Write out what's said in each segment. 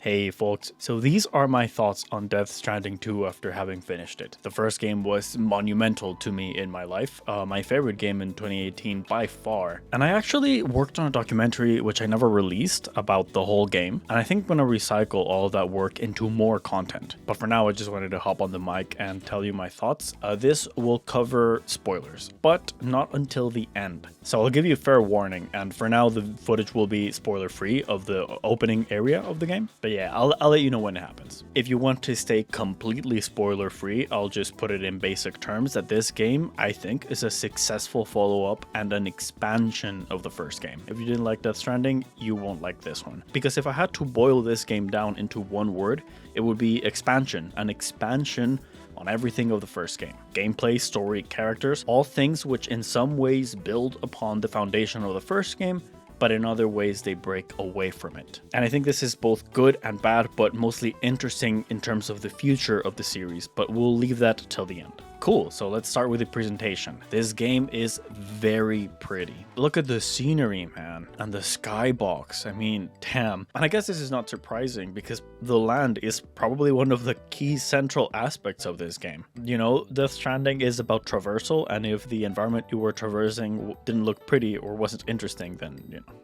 Hey folks, so these are my thoughts on Death Stranding 2 after having finished it. The first game was monumental to me in my life, my favorite game in 2018 by far. And I actually worked on a documentary which I never released about the whole game, and I think I'm gonna recycle all of that work into more content. But for now I just wanted to hop on the mic and tell you my thoughts. This will cover spoilers, but not until the end. So I'll give you a fair warning, and for now the footage will be spoiler free of the opening area of the game. But yeah, I'll let you know when it happens. If you want to stay completely spoiler free, I'll just put it in basic terms that this game, I think, is a successful follow-up and an expansion of the first game. If you didn't like Death Stranding, you won't like this one. Because if I had to boil this game down into one word, it would be expansion. An expansion on everything of the first game. Gameplay, story, characters, all things which in some ways build upon the foundation of the first game, but in other ways they break away from it. And I think this is both good and bad, but mostly interesting in terms of the future of the series, but we'll leave that till the end. Cool, so let's start with the presentation. This game is very pretty. Look at the scenery, man, and the skybox. I mean, damn. And I guess this is not surprising because the land is probably one of the key central aspects of this game. You know, Death Stranding is about traversal, and if the environment you were traversing didn't look pretty or wasn't interesting, then, you know,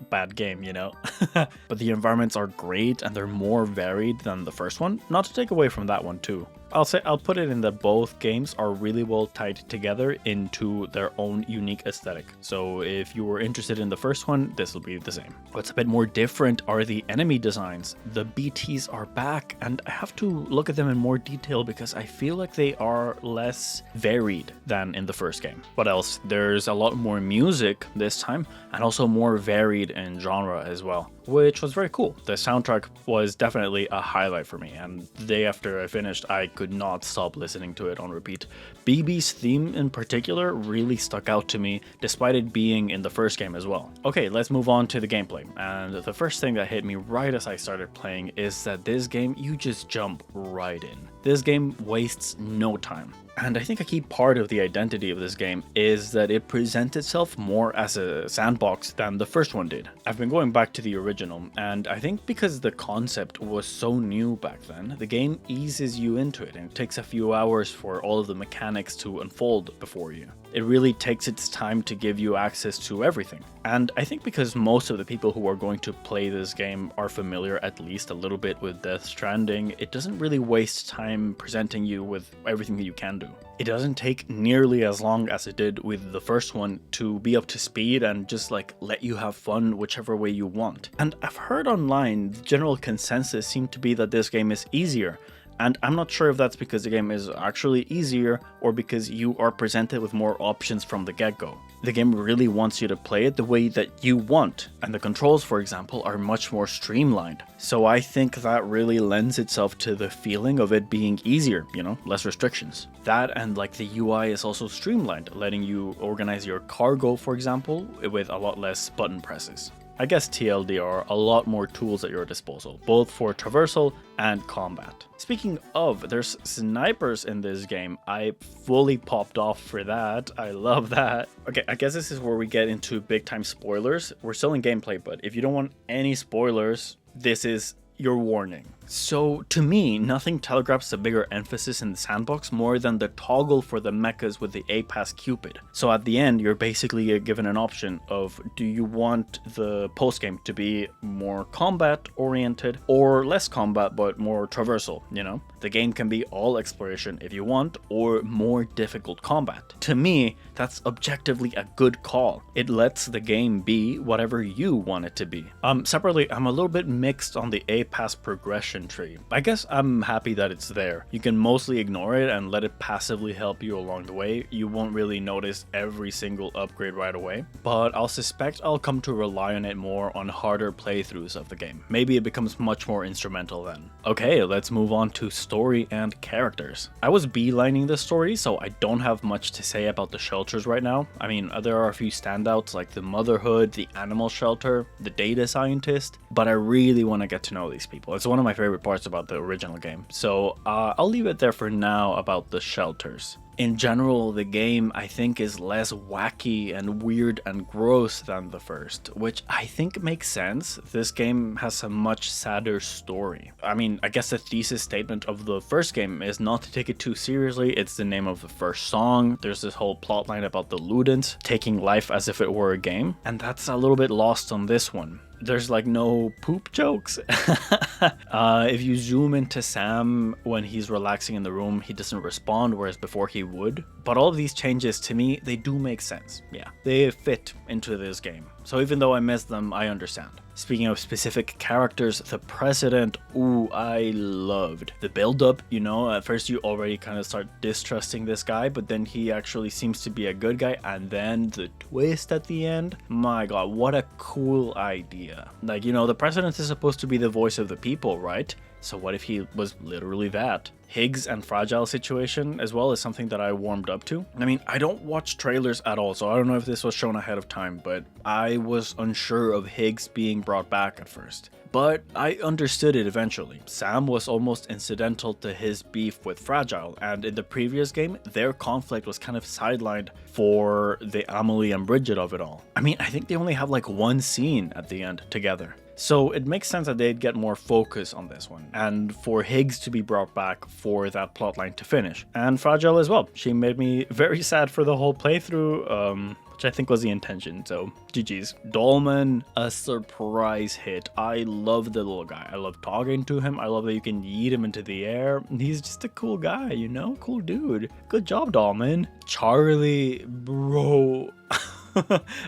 bad game, you know. But the environments are great and they're more varied than the first one, not to take away from that one too. I'll put it in that both games are really well tied together into their own unique aesthetic. So if you were interested in the first one, this will be the same. What's a bit more different are the enemy designs. The BTs are back, and I have to look at them in more detail because I feel like they are less varied than in the first game. What else? There's a lot more music this time, and also more varied in genre as well, which was very cool. The soundtrack was definitely a highlight for me, and the day after I finished, I could not stop listening to it on repeat. BB's theme in particular really stuck out to me, despite it being in the first game as well. Okay, let's move on to the gameplay, and the first thing that hit me right as I started playing is that this game, you just jump right in. This game wastes no time. And I think a key part of the identity of this game is that it presents itself more as a sandbox than the first one did. I've been going back to the original, and I think because the concept was so new back then, the game eases you into it and it takes a few hours for all of the mechanics to unfold before you. It really takes its time to give you access to everything. And I think because most of the people who are going to play this game are familiar at least a little bit with Death Stranding, it doesn't really waste time presenting you with everything that you can do. It doesn't take nearly as long as it did with the first one to be up to speed and just like let you have fun whichever way you want. And I've heard online the general consensus seemed to be that this game is easier. And I'm not sure if that's because the game is actually easier or because you are presented with more options from the get-go. The game really wants you to play it the way that you want, and the controls, for example, are much more streamlined. So I think that really lends itself to the feeling of it being easier, you know, less restrictions. That and like the UI is also streamlined, letting you organize your cargo, for example, with a lot less button presses. I guess TLDR, a lot more tools at your disposal, both for traversal and combat. Speaking of, there's snipers in this game. I fully popped off for that. I love that. Okay, I guess this is where we get into big time spoilers. We're still in gameplay, but if you don't want any spoilers, this is your warning. So to me, nothing telegraphs a bigger emphasis in the sandbox more than the toggle for the mechas with the A-Pass Cupid. So at the end, you're basically given an option of, do you want the postgame to be more combat oriented or less combat but more traversal, you know? The game can be all exploration if you want, or more difficult combat. To me, that's objectively a good call. It lets the game be whatever you want it to be. Separately, I'm a little bit mixed on the A-Pass progression tree. I guess I'm happy that it's there. You can mostly ignore it and let it passively help you along the way. You won't really notice every single upgrade right away, but I'll suspect I'll come to rely on it more on harder playthroughs of the game. Maybe it becomes much more instrumental then. Okay, let's move on to story and characters. I was beelining the story, so I don't have much to say about the shelters right now. I mean, there are a few standouts like the motherhood, the animal shelter, the data scientist, but I really want to get to know these people. It's one of my favorite parts about the original game, so I'll leave it there for now about the shelters. In general, the game I think is less wacky and weird and gross than the first, which I think makes sense. This game has a much sadder story. I mean, I guess the thesis statement of the first game is not to take it too seriously. It's the name of the first song. There's this whole plotline about the Ludens taking life as if it were a game, and that's a little bit lost on this one. There's like no poop jokes. If you zoom into Sam when he's relaxing in the room, he doesn't respond, whereas before he would. But all of these changes, to me, they do make sense. Yeah, they fit into this game. So even though I miss them, I understand. Speaking of specific characters, the president, ooh, I loved the build-up. You know, at first you already kind of start distrusting this guy, but then he actually seems to be a good guy, and then the twist at the end, my god, what a cool idea. Like, you know, the president is supposed to be the voice of the people, right? So what if he was literally that? Higgs and Fragile situation as well is something that I warmed up to. I mean, I don't watch trailers at all, so I don't know if this was shown ahead of time, but I was unsure of Higgs being brought back at first. But I understood it eventually. Sam was almost incidental to his beef with Fragile, and in the previous game, their conflict was kind of sidelined for the Amelie and Bridget of it all. I mean, I think they only have like one scene at the end together. So it makes sense that they'd get more focus on this one, and for Higgs to be brought back for that plotline to finish. And Fragile as well. She made me very sad for the whole playthrough, which I think was the intention, so GG's. Dolman, a surprise hit. I love the little guy. I love talking to him. I love that you can yeet him into the air. He's just a cool guy, you know? Cool dude. Good job, Dolman. Charlie, bro.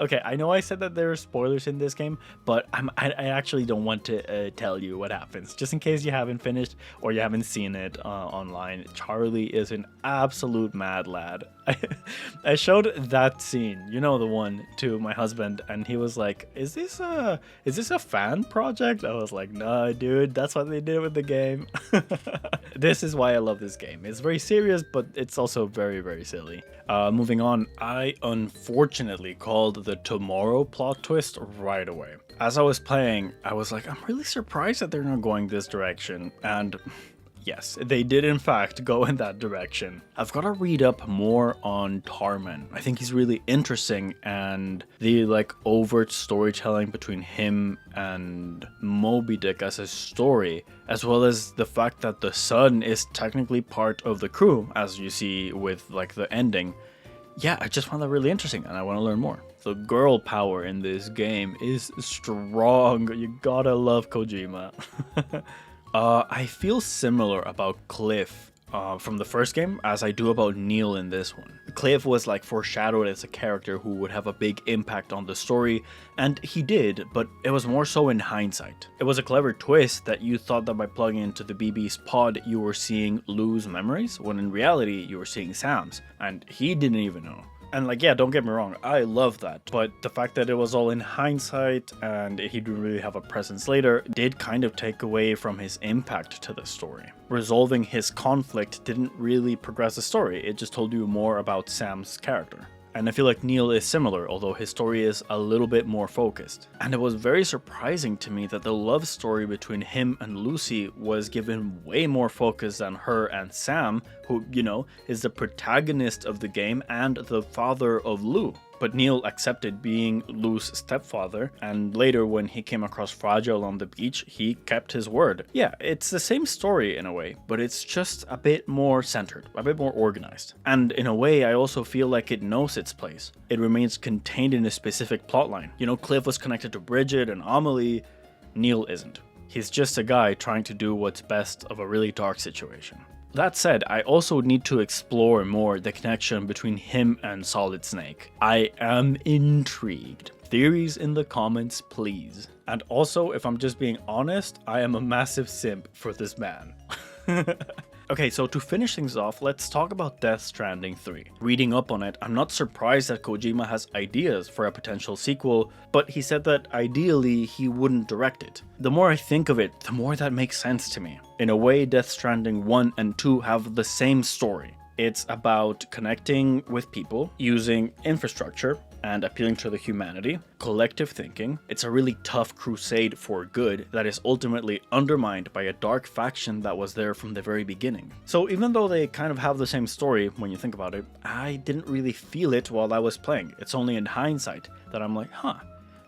Okay, I know I said that there are spoilers in this game, but I actually don't want to tell you what happens, just in case you haven't finished or you haven't seen it online. Charlie is an absolute mad lad. I showed that scene, you know, the one, to my husband, and he was like, is this a fan project? I was like, no, dude, that's what they did with the game. This is why I love this game. It's very serious, but it's also very, very silly. Moving on, I unfortunately called the tomorrow plot twist right away. As I was playing, I was like, I'm really surprised that they're not going this direction, and yes, they did in fact go in that direction. I've got to read up more on Tarman. I think he's really interesting, and the like overt storytelling between him and Moby Dick as a story, as well as the fact that the son is technically part of the crew, as you see with like the ending. Yeah, I just found that really interesting, and I want to learn more. The girl power in this game is strong. You gotta love Kojima. I feel similar about Cliff from the first game as I do about Neil in this one. Cliff was like foreshadowed as a character who would have a big impact on the story, and he did, but it was more so in hindsight. It was a clever twist that you thought that by plugging into the BB's pod you were seeing Lou's memories, when in reality you were seeing Sam's, and he didn't even know. And like, yeah, don't get me wrong, I love that, but the fact that it was all in hindsight and he didn't really have a presence later did kind of take away from his impact to the story. Resolving his conflict didn't really progress the story, it just told you more about Sam's character. And I feel like Neil is similar, although his story is a little bit more focused. And it was very surprising to me that the love story between him and Lucy was given way more focus than her and Sam, who, you know, is the protagonist of the game and the father of Lou. But Neil accepted being Lou's stepfather, and later when he came across Fragile on the beach, he kept his word. Yeah, it's the same story in a way, but it's just a bit more centered, a bit more organized. And in a way, I also feel like it knows its place. It remains contained in a specific plotline. You know, Cliff was connected to Bridget and Amelie. Neil isn't. He's just a guy trying to do what's best of a really dark situation. That said, I also need to explore more the connection between him and Solid Snake. I am intrigued. Theories in the comments, please. And also, if I'm just being honest, I am a massive simp for this man. Okay, so to finish things off, let's talk about Death Stranding 3. Reading up on it, I'm not surprised that Kojima has ideas for a potential sequel, but he said that ideally he wouldn't direct it. The more I think of it, the more that makes sense to me. In a way, Death Stranding 1 and 2 have the same story. It's about connecting with people, using infrastructure, and appealing to the humanity, collective thinking. It's a really tough crusade for good that is ultimately undermined by a dark faction that was there from the very beginning. So even though they kind of have the same story when you think about it, I didn't really feel it while I was playing. It's only in hindsight that I'm like, huh,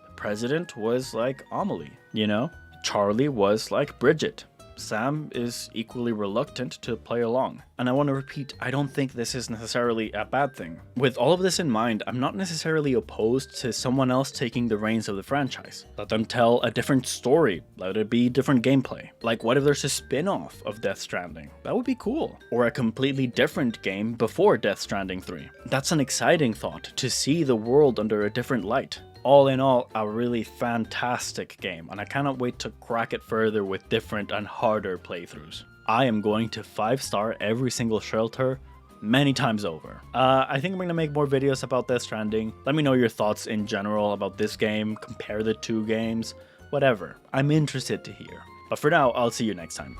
the president was like Amelie, you know? Charlie was like Bridget. Sam is equally reluctant to play along. And I want to repeat, I don't think this is necessarily a bad thing. With all of this in mind, I'm not necessarily opposed to someone else taking the reins of the franchise. Let them tell a different story, let it be different gameplay. Like, what if there's a spin-off of Death Stranding? That would be cool. Or a completely different game before Death Stranding 3. That's an exciting thought, to see the world under a different light. All in all, a really fantastic game, and I cannot wait to crack it further with different and harder playthroughs. I am going to 5-star every single shelter many times over. I think I'm going to make more videos about Death Stranding. Let me know your thoughts in general about this game, compare the two games, whatever. I'm interested to hear. But for now, I'll see you next time.